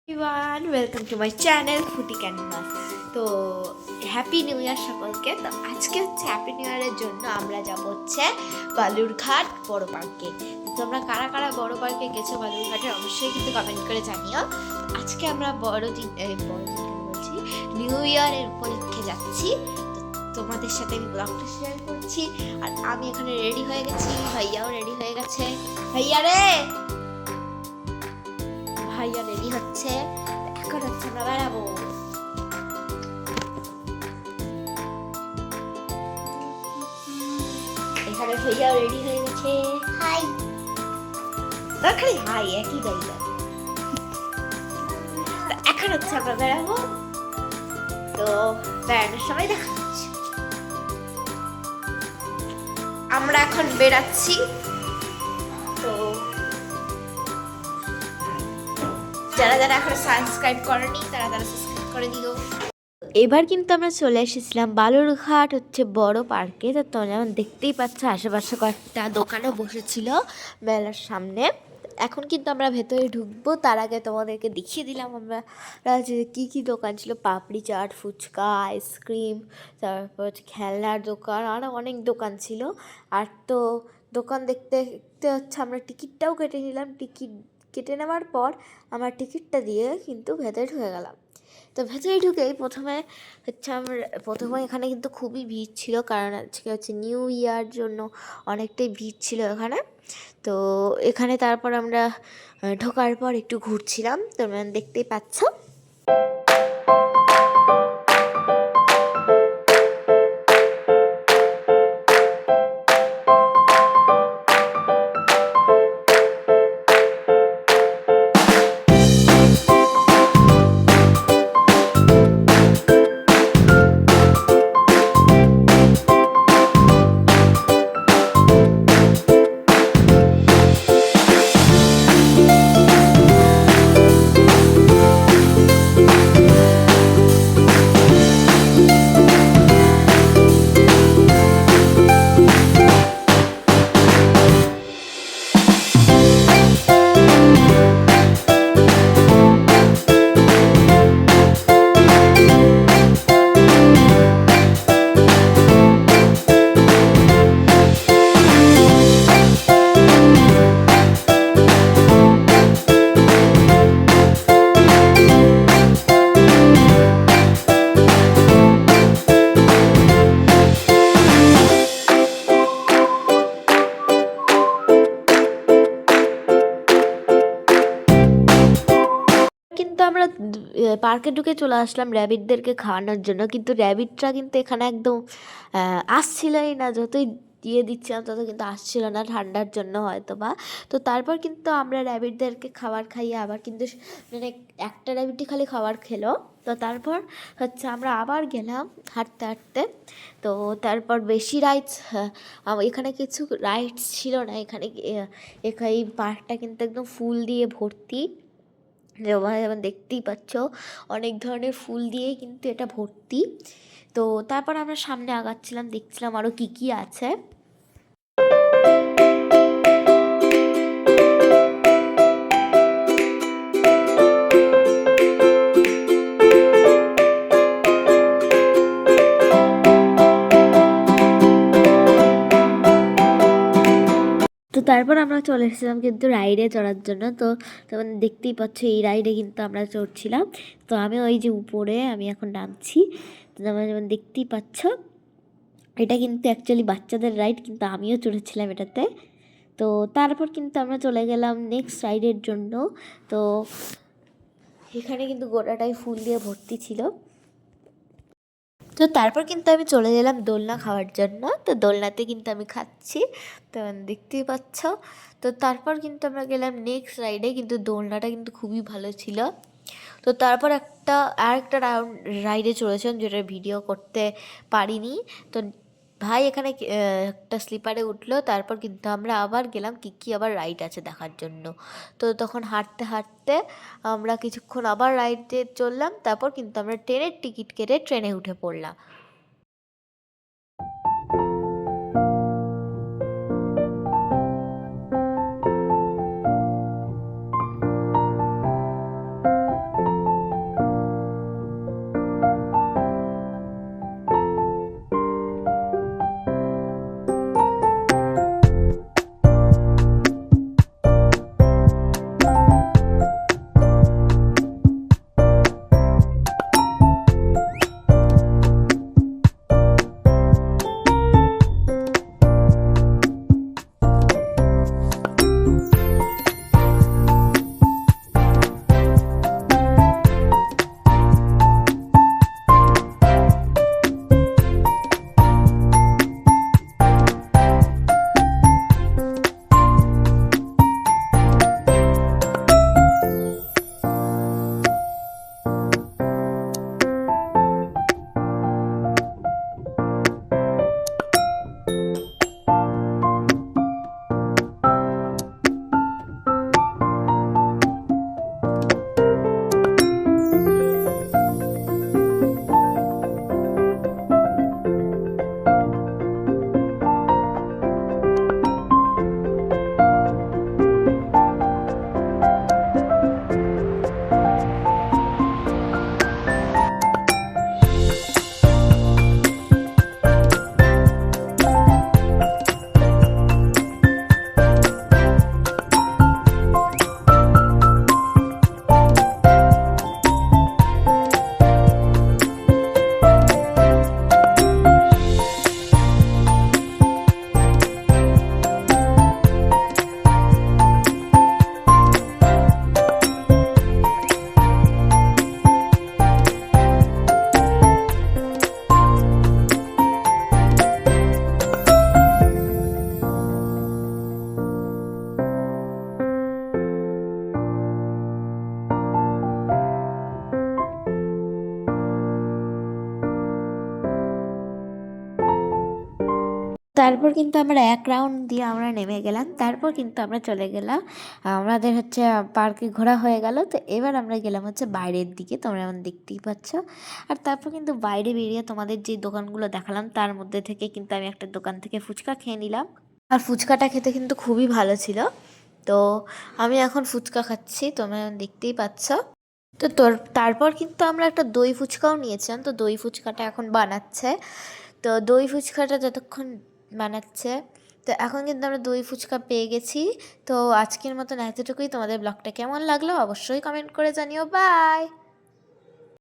Everyone welcome to my channel ফুটি canvas. তো happy new year সকলকে। তো আজকে হচ্ছে হ্যাপি নিউ ইয়ারের জন্য আমরা যাব হচ্ছে বালুরঘাট বড় পার্কে। তোমরা কারা কারা বড় পার্কে গেছো বালুরঘাটে অবশ্যই কিন্তু কমেন্ট করে জানিও। আজকে আমরা বড়দিন বলছি নিউ ইয়ারের উপলক্ষে যাচ্ছি। তোমাদের সাথে আমি ব্লগটা শেয়ার করছি। আর আমি এখানে রেডি হয়ে গেছি, ভাইয়াও রেডি হয়ে গেছে। ভাইয়া রেডি হচ্ছে। এখন হচ্ছে আমরা বেড়াবো। এখানে ভাইয়াও রেডি হয়ে গেছে। হাই খালি হাই একই গাইলা। এখন হচ্ছে আমরা বেড়াবো। তো বেড়ানোর সময় দেখা হচ্ছে। আমরা এখন বেড়াচ্ছি। তো যারা যারা এখন সাবস্ক্রাইব করেনি তারা সাবস্ক্রাইব করে দিও। এবার কিন্তু আমরা চলে এসেছিলাম বালুরঘাট হচ্ছে বড় পার্কে। তো তোমরা যেমন দেখতেই পাচ্ছ আশেপাশে কয়েকটা দোকানও বসেছিল মেলার সামনে। এখন কিন্তু আমরা ভেতরে ঢুকবো, তার আগে তোমাদেরকে দেখিয়ে দিলাম আমরা যে কী কী দোকান ছিল। পাপড়ি চাট, ফুচকা, আইসক্রিম, তারপর খেলনার দোকান, আরও অনেক দোকান ছিল। আর তো দোকান দেখতে দেখতে হচ্ছে আমরা টিকিটটাও কেটে নিলাম। টিকিট কেটে নেওয়ার পর আমার টিকিটটা দিয়ে কিন্তু ভেতরে ঢুকে গেলাম। তো ভেতরে ঢুকেই প্রথমে এখানে কিন্তু খুবই ভিড় ছিল, কারণ আজকে হচ্ছে নিউ ইয়ার জন্য অনেকটাই ভিড় ছিল এখানে। তো এখানে তারপর আমরা ঢোকার পর একটু ঘুরছিলাম, তোমরা দেখতেই পাচ্ছ। কিন্তু আমরা পার্কে ঢুকে চলে আসলাম র্যাবিটদেরকে খাওয়ানোর জন্য, কিন্তু র্যাবিটরা কিন্তু এখানে একদম আসছিলই না। যতই দিয়ে দিচ্ছিলাম তত কিন্তু আসছিল না, ঠান্ডার জন্য হয়তো বা। তো তারপর কিন্তু আমরা র্যাবিটদেরকে খাবার খাইয়ে আবার কিন্তু মানে একটা র্যাবিটই খালি খাবার খেলো। তো তারপর হচ্ছে আমরা আবার গেলাম হাঁটতে হাঁটতে। তো তারপর বেশি রাইডস, এখানে কিছু রাইডস ছিল না। এই পার্কটা কিন্তু একদম ফুল দিয়ে ভর্তি। যেমন দেখতেই পাচ্ছ অনেক ধরনের ফুল দিয়ে কিন্তু এটা ভর্তি। তো তারপর আমরা সামনে আগাচ্ছিলাম, দেখছিলাম আরও কী কী আছে। তো তারপর আমরা চলে এসেছিলাম কিন্তু রাইডে চড়ার জন্য। তো তখন দেখতেই পাচ্ছ এই রাইডে কিন্তু আমরা চড়ছিলাম। তো আমি ওই যে উপরে আমি এখন নামছি। তো তোমরা যেমন দেখতেই পাচ্ছ এটা কিন্তু অ্যাকচুয়ালি বাচ্চাদের রাইড, কিন্তু আমিও চড়েছিলাম এটাতে। তো তারপর কিন্তু আমরা চলে গেলাম নেক্সট রাইডের জন্য। তো এখানে কিন্তু গোটাটাই ফুল দিয়ে ভর্তি ছিল। তো তারপর কিন্তু আমি চলে গেলাম দোলনা খাওয়ার জন্য। তো দোলনাতে কিন্তু আমি খাচ্ছি, তো দেখতেই পাচ্ছ। তো তারপর কিন্তু আমরা গেলাম নেক্সট রাইডে, কিন্তু দোলনাটা কিন্তু খুবই ভালো ছিল। তো তারপর আরেকটা রাইডে চলেছিলাম, যেটা ভিডিও করতে পারিনি। তো ভাই এখানে একটা স্লিপারে উঠলো। তারপর কিন্তু আমরা আবার গেলাম কী কী আবার রাইড আছে দেখার জন্য। তো তখন হাঁটতে হাঁটতে আমরা কিছুক্ষণ আবার রাইডে চললাম। তারপর কিন্তু আমরা ট্রেনের টিকিট কেটে ট্রেনে উঠে পড়লাম। তারপর কিন্তু আমরা এক রাউন্ড দিয়ে আমরা নেমে গেলাম। তারপর কিন্তু আমরা চলে গেলাম, আমাদের হচ্ছে পার্কে ঘোরা হয়ে গেল। তো এবার আমরা গেলাম হচ্ছে বাইরের দিকে, তোমরা এখন দেখতেই পাচ্ছ। আর তারপর কিন্তু বাইরে বেরিয়ে তোমাদের যে দোকানগুলো দেখালাম তার মধ্যে থেকে কিন্তু আমি একটা দোকান থেকে ফুচকা খেয়ে নিলাম। আর ফুচকাটা খেতে কিন্তু খুবই ভালো ছিল। তো আমি এখন ফুচকা খাচ্ছি, তোমরা এখন দেখতেই পাচ্ছ। তো তারপর কিন্তু আমরা একটা দই ফুচকাও নিয়েছিলাম। তো দই ফুচকাটা এখন বানাচ্ছে। তো দই ফুচকাটা যতক্ষণ বানাচ্ছে, তো এখন কিন্তু আমরা দই ফুচকা পেয়ে গেছি। তো আজকের মতন এতটুকুই। তোমাদের ব্লগটা কেমন লাগলো অবশ্যই কমেন্ট করে জানিও। বাই।